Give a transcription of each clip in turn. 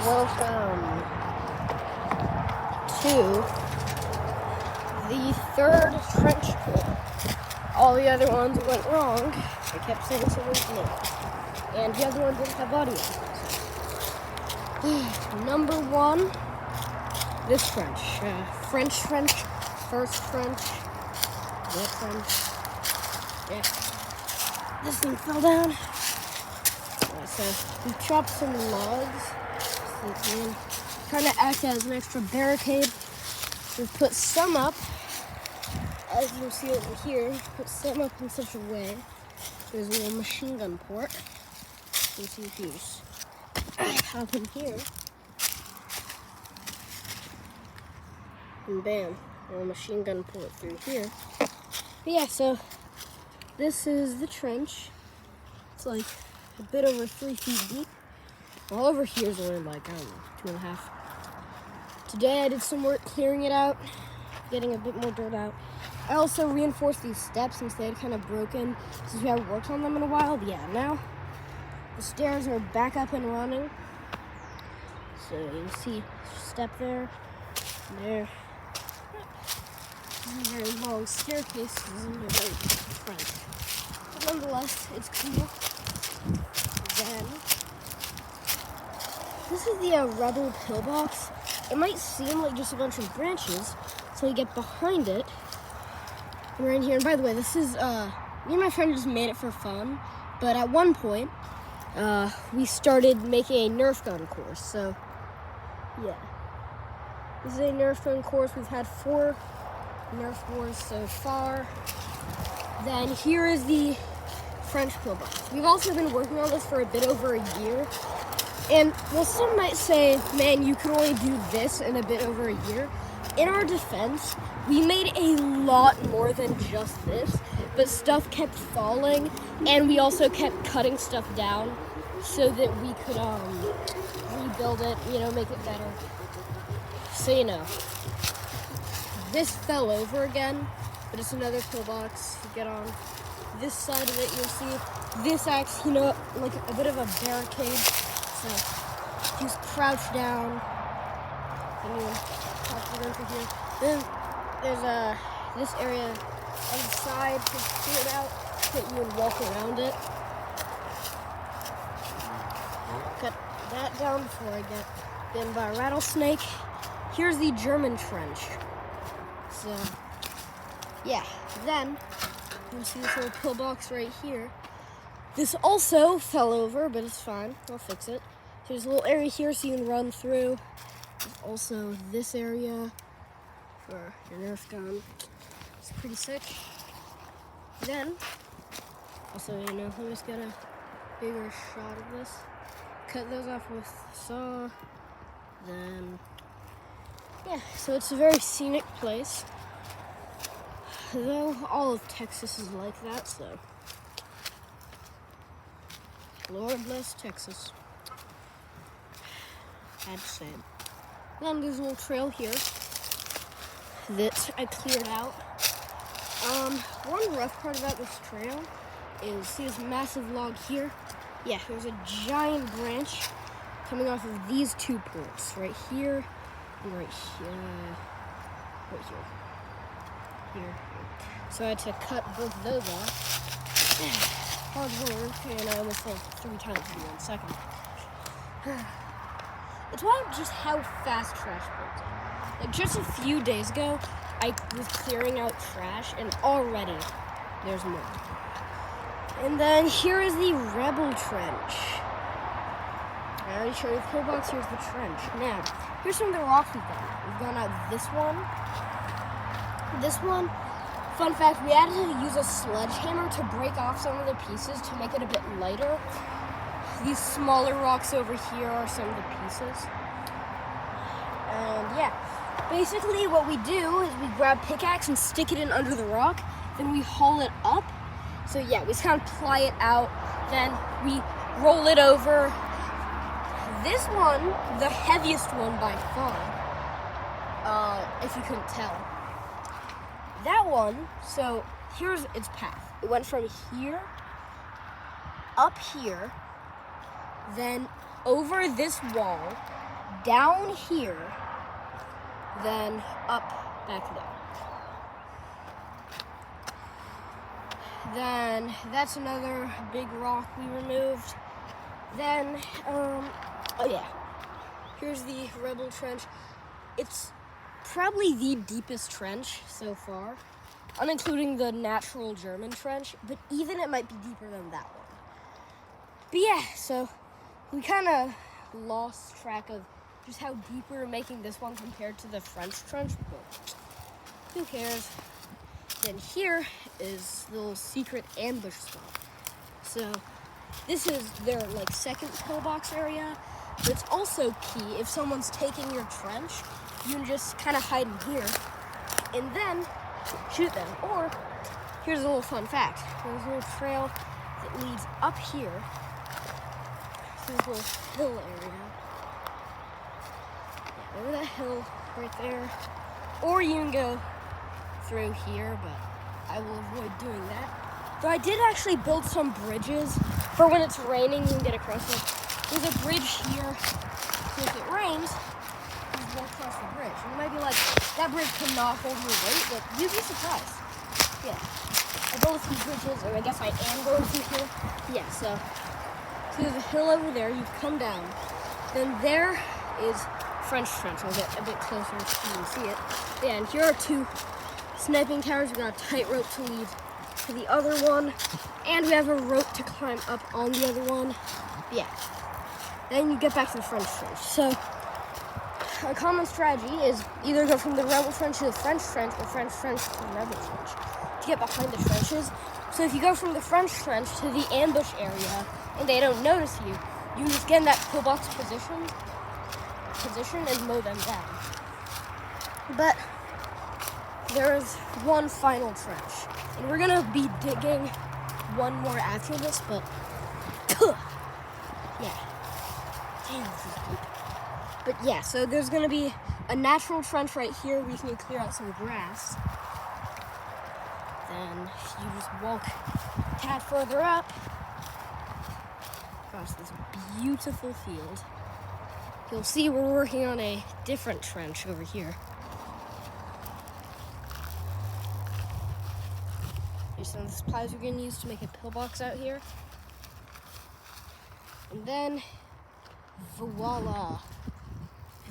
Welcome to the third trench pour. All the other ones went wrong. I kept saying someone's name. And the other one didn't have audio. Number one, this trench. French trench, first trench, that trench. Yeah. This thing fell down. So we chopped some logs. Trying to act as an extra barricade. We put some up, as you see over here, put some up in such a way. There's a little machine gun port. You see fuse up in here. And bam, a little machine gun port through here. But yeah, so this is the trench. It's like a bit over 3 feet deep. All over here is only like, I don't know, 2.5. Today I did some work clearing it out, getting a bit more dirt out. I also reinforced these steps since they had kind of broken since we haven't worked on them in a while. But yeah, now the stairs are back up and running. So you can see step there, there. This is a very long staircase. This isn't a very front. But nonetheless, it's cool. Then this is the Rebel pillbox. It might seem like just a bunch of branches until you get behind it. And we're in here. And by the way, this is, me and my friend just made it for fun. But at one point, we started making a Nerf gun course. So, yeah. This is a Nerf gun course. We've had 4 Nerf wars so far. Then here is the French pillbox. We've also been working on this for a bit over a year. And while some might say, man, you could only do this in a bit over a year, in our defense, we made a lot more than just this, but stuff kept falling, and we also kept cutting stuff down so that we could rebuild it, make it better. So, this fell over again, but it's another pillbox. You get on this side of it, you'll see this acts, like a bit of a barricade. So just crouch down. And you pop it over here. Then there's this area on the side. Just clear it out. That you would walk around it. Cut that down before I get bitten by a rattlesnake. Here's the German trench. So yeah. Then you see this little pillbox right here. This also fell over, but it's fine. I'll fix it. There's a little area here so you can run through. There's also this area for your Nerf gun. It's pretty sick. Then, also, let me just get a bigger shot of this. Cut those off with a saw. Then, yeah, so it's a very scenic place. Though all of Texas is like that, so. Lord bless Texas. Had to say it. Then there's a little trail here that I cleared out. One rough part about this trail is, see this massive log here? Yeah, there's a giant branch coming off of these 2 ports, right here and right here. Right here. Here. So I had to cut both of those off. Hard work, and I almost fell 3 times in 1 second. It's wild just how fast trash builds up. Like just a few days ago, I was clearing out trash, and already there's more. And then here is the Rebel trench. I already showed you the pillbox. Here's the trench. Now, here's some of the rocks we've done. We've gone out this one. This one. Fun fact, we had to use a sledgehammer to break off some of the pieces to make it a bit lighter. These smaller rocks over here are some of the pieces. And yeah, basically what we do is we grab pickaxe and stick it in under the rock, then we haul it up. So yeah, we just kind of ply it out, then we roll it over. This one, the heaviest one by far, if you couldn't tell. That one, so here's its path. It went from here, up here, then over this wall, down here, then up back there. Then that's another big rock we removed. Then, oh yeah, here's the Rebel Trench. It's probably the deepest trench so far, unincluding the natural German trench, but even it might be deeper than that one. But yeah, so we kind of lost track of just how deep we were making this one compared to the French trench, but who cares? Then here is the little secret ambush spot. So this is their like second pillbox area, but it's also key if someone's taking your trench, you can just kind of hide in here and then shoot them. Or here's a little fun fact: there's a little trail that leads up here through this little hill area. Yeah, over that hill right there. Or you can go through here, but I will avoid doing that. Though I did actually build some bridges for when it's raining, you can get across it. There's a bridge here, so if it rains, you just walk across the bridge. And you might be like, that bridge cannot hold your weight, but you'd be surprised. Yeah, I built a few bridges, or I guess I am going through here. Yeah, so there's a hill over there, you come down. Then there is French Trench. I'll get a bit closer so you can see it. Yeah, and here are two sniping towers. We got a tight rope to lead to the other one, and we have a rope to climb up on the other one. Yeah. Then you get back to the French Trench. So a common strategy is either go from the Rebel Trench to the French Trench, or French Trench to the Rebel Trench to get behind the trenches. So if you go from the French Trench to the ambush area and they don't notice you, you can just get in that pillbox position and mow them down. But there is one final trench, and we're gonna be digging one more after this, but yeah. Damn, this is deep. But yeah, so there's gonna be a natural trench right here where you can clear out some grass. Then you just walk a tad further up across this beautiful field. You'll see we're working on a different trench over here. Here's some of the supplies we're going to use to make a pillbox out here. And then, voila,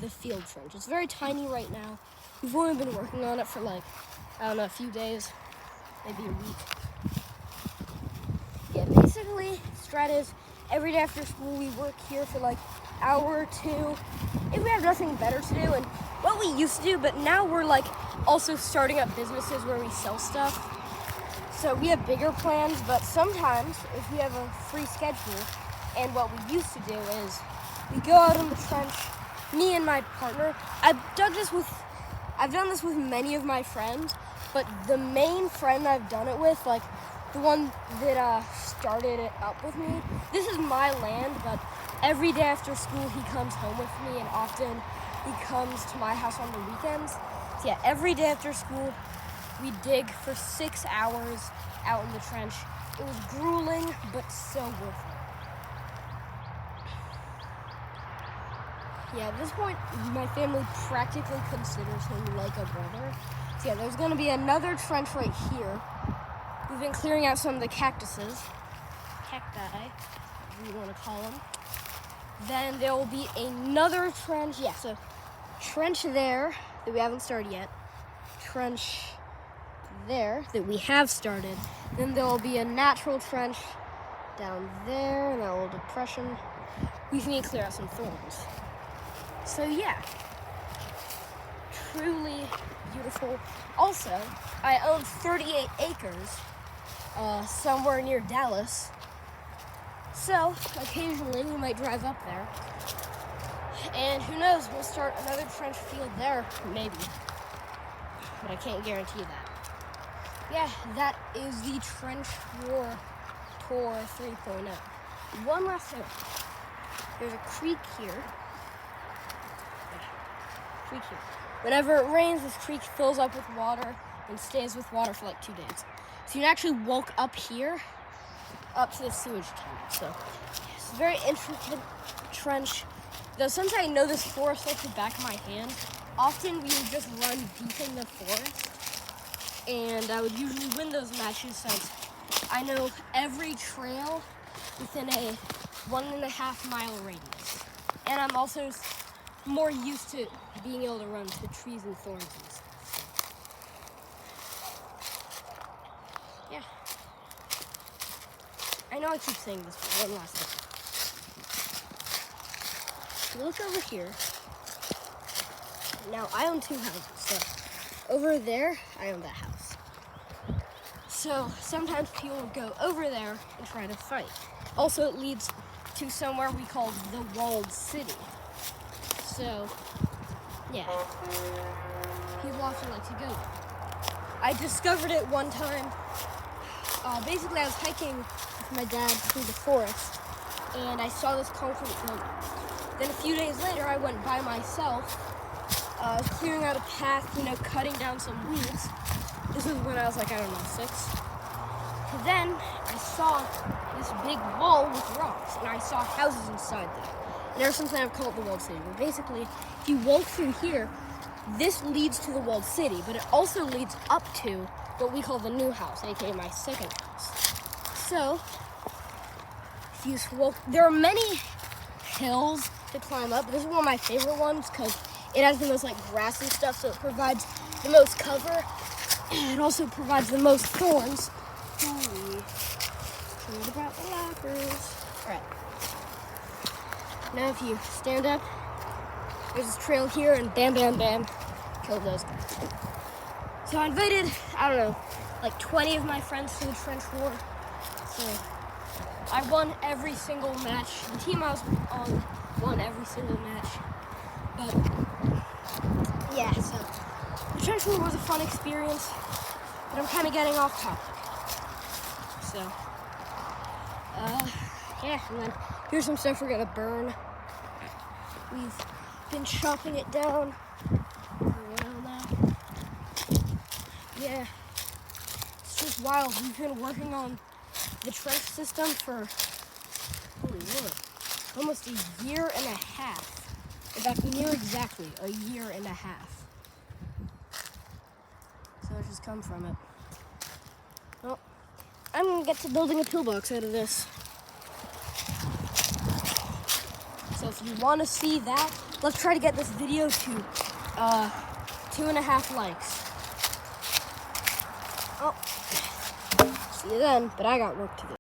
the field trench. It's very tiny right now. We've only been working on it for like, I don't know, a few days, maybe a week. Yeah, basically, strat is every day after school we work here for like an hour or two if we have nothing better to do, and what we used to do, but now we're like also starting up businesses where we sell stuff. So we have bigger plans, but sometimes if we have a free schedule, and what we used to do is we go out in the trench, me and my partner. I've done this with many of my friends, but the main friend I've done it with, like the one that started it up with me, this is my land, but every day after school he comes home with me, and often he comes to my house on the weekends. So yeah, every day after school we dig for 6 hours out in the trench. It was grueling, but so worth it. Yeah, at this point, my family practically considers him like a brother. So yeah, there's gonna be another trench right here. We've been clearing out some of the cactuses. Cacti, whatever you wanna call them. Then there will be another trench, yeah, so trench there that we haven't started yet. Trench there that we have started. Then there will be a natural trench down there in that little depression. We need to clear out some thorns. So yeah, truly beautiful. Also, I own 38 acres somewhere near Dallas. So occasionally we might drive up there. And who knows, we'll start another trench field there, maybe. But I can't guarantee that. Yeah, that is the Trench War Tour 3.0. One last thing. There's a creek here. Creek here. Whenever it rains, this creek fills up with water and stays with water for like 2 days. So you can actually walk up here, up to the sewage tank. So it's a very intricate trench. Though since I know this forest like the back of my hand, often we would just run deep in the forest, and I would usually win those matches since I know every trail within a 1.5 mile radius. And I'm also more used to being able to run to trees and thorns and stuff. So. Yeah. I know I keep saying this, but one last time. You look over here. Now, I own 2 houses, so over there, I own that house. So sometimes people will go over there and try to fight. Also, it leads to somewhere we call the Walled City. So, yeah, people often like to go there. I discovered it one time. Basically, I was hiking with my dad through the forest, and I saw this concrete building. Then a few days later, I went by myself, clearing out a path, cutting down some weeds. This was when I was like, I don't know, 6. And then I saw this big wall with rocks, and I saw houses inside there. And ever since then, I've called it the Walled City. But basically, if you walk through here, this leads to the Walled City, but it also leads up to what we call the new house, aka my second house. So, if you walk, there are many hills to climb up. This is one of my favorite ones because it has the most grassy stuff, so it provides the most cover. It also provides the most thorns. What about the lockers? Alright. Now if you stand up, there's this trail here, and bam, bam, bam, killed those guys. So I invited, 20 of my friends to the trench war. So I won every single match. The team I was on won every single match. But yeah, so the trench war was a fun experience, but I'm kind of getting off topic. So, yeah, and then here's some stuff we're gonna burn. We've been chopping it down for a while now. Yeah, it's just wild. We've been working on the trench system for, holy Lord, almost a year and a half. In fact, near exactly a year and a half. So let's just come from it. Well, I'm gonna get to building a pillbox out of this. So if you want to see that, let's try to get this video to 2.5 likes. Oh, see you then, but I got work to do.